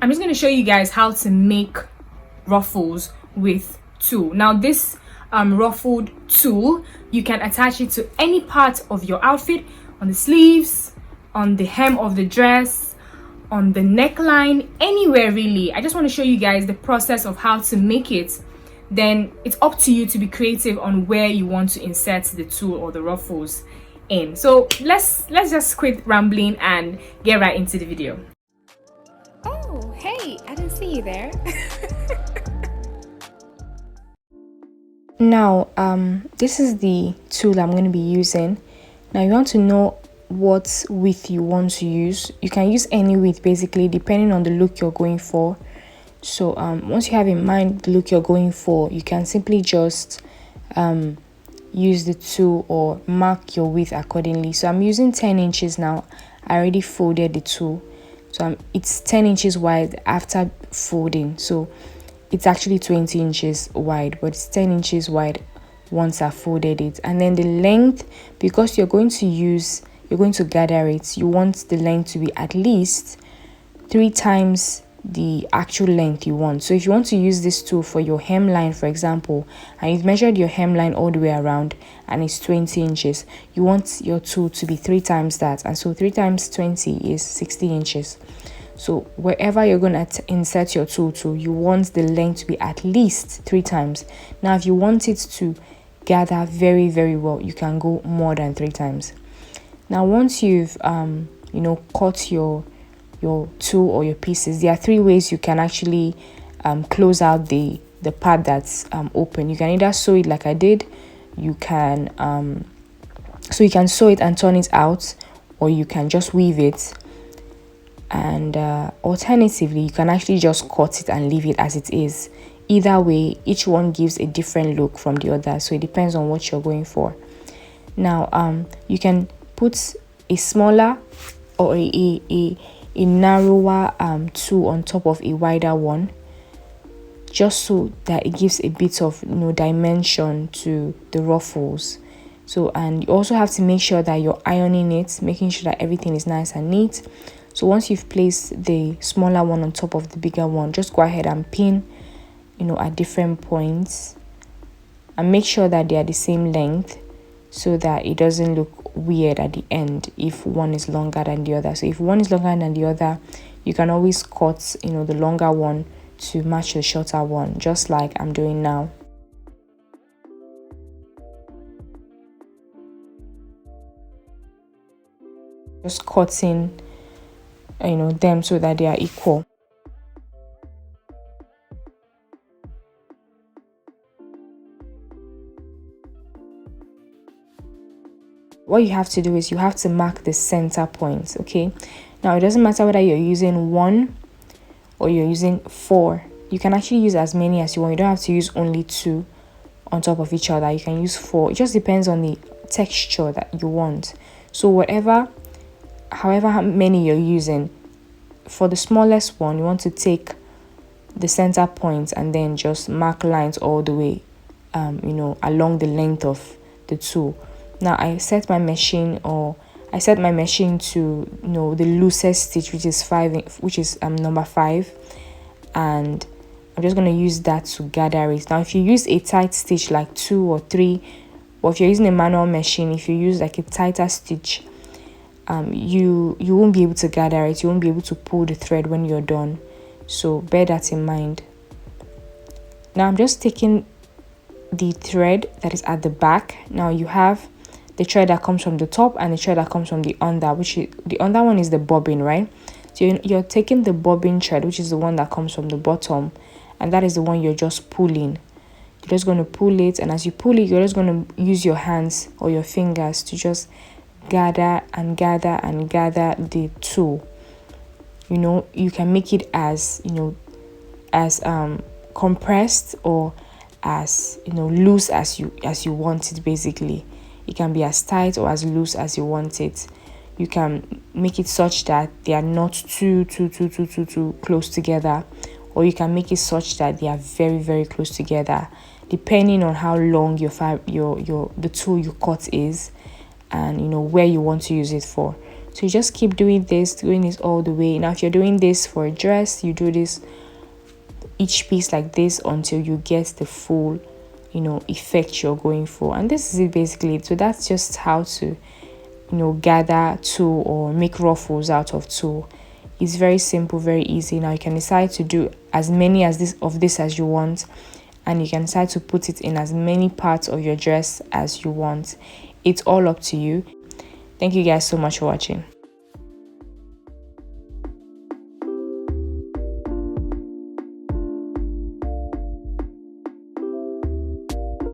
I'm just going to show you guys how to make ruffles with tulle. Now this ruffled tulle, you can attach it to any part of your outfit, on the sleeves, on the hem of the dress, on the neckline, anywhere really. I just want to show you guys the process of how to make it. Then it's up to you to be creative on where you want to insert the tulle or the ruffles in. So let's just quit rambling and get right into the video. Oh, hey, I didn't see you there. Now, this is the tulle I'm going to be using. Now, you want to know what width you want to use. You can use any width basically, depending on the look you're going for. So, once you have in mind the look you're going for, you can simply just use the tulle or mark your width accordingly. So, I'm using 10 inches now. I already folded the tulle. So, it's 10 inches wide after folding. So, it's actually 20 inches wide, but it's 10 inches wide once I folded it. And then the length, because you're going to gather it, you want the length to be at least 3 times the actual length you want. So if you want to use this tool for your hemline, for example, and you've measured your hemline all the way around and it's 20 inches, you want your tool to be 3 times that. And so 3 times 20 is 60 inches. So wherever you're going to insert your tool to, you want the length to be at least 3 times. Now, if you want it to gather very, very well, you can go more than 3 times. Now, once you've, cut your tool or your pieces, there are 3 ways you can actually close out the part that's open. You can either sew it like I did. You can sew it and turn it out, or you can just weave it. And alternatively, you can actually just cut it and leave it as it is. Either way, each one gives a different look from the other, so it depends on what you're going for. Now, you can put a smaller or a narrower tool on top of a wider one, just so that it gives a bit of dimension to the ruffles. So, and you also have to make sure that you're ironing it, making sure that everything is nice and neat. So once you've placed the smaller one on top of the bigger one, just go ahead and pin, at different points, and make sure that they are the same length so that it doesn't look weird at the end if one is longer than the other. So if one is longer than the other, you can always cut, the longer one to match the shorter one, just like I'm doing now. Just cutting them so that they are equal. What you have to do is you have to mark the center points. Okay, now it doesn't matter whether you're using 1 or you're using 4. You can actually use as many as you want. You don't have to use only 2 on top of each other. You can use 4. It just depends on the texture that you want. So however many you're using, for the smallest one, you want to take the center point and then just mark lines all the way, along the length of the tool. Now, I set my machine to, the loosest stitch, which is number 5, and I'm just going to use that to gather it. Now, if you use a tight stitch like 2 or 3, or if you're using a manual machine, if you use like a tighter stitch, you won't be able to gather it. You won't be able to pull the thread when you're done. So bear that in mind. Now I'm just taking the thread that is at the back. Now you have the thread that comes from the top and the thread that comes from the under, the under one is the bobbin, right? So you're taking the bobbin thread, which is the one that comes from the bottom, and that is the one you're just pulling. You're just going to pull it, and as you pull it, you're just going to use your hands or your fingers to just gather and gather and gather the tool. You can make it as compressed or as loose as you want it. Basically, it can be as tight or as loose as you want it. You can make it such that they are not too close together, or you can make it such that they are very, very close together, depending on how long the tool you cut is, and where you want to use it for. So you just keep doing this all the way. Now if you're doing this for a dress, you do this each piece like this until you get the full, effect you're going for. And this is it basically. So that's just how to, gather tulle or make ruffles out of tulle. It's very simple, very easy. Now you can decide to do as many of this as you want, and you can decide to put it in as many parts of your dress as you want. It's all up to you. Thank you guys so much for watching.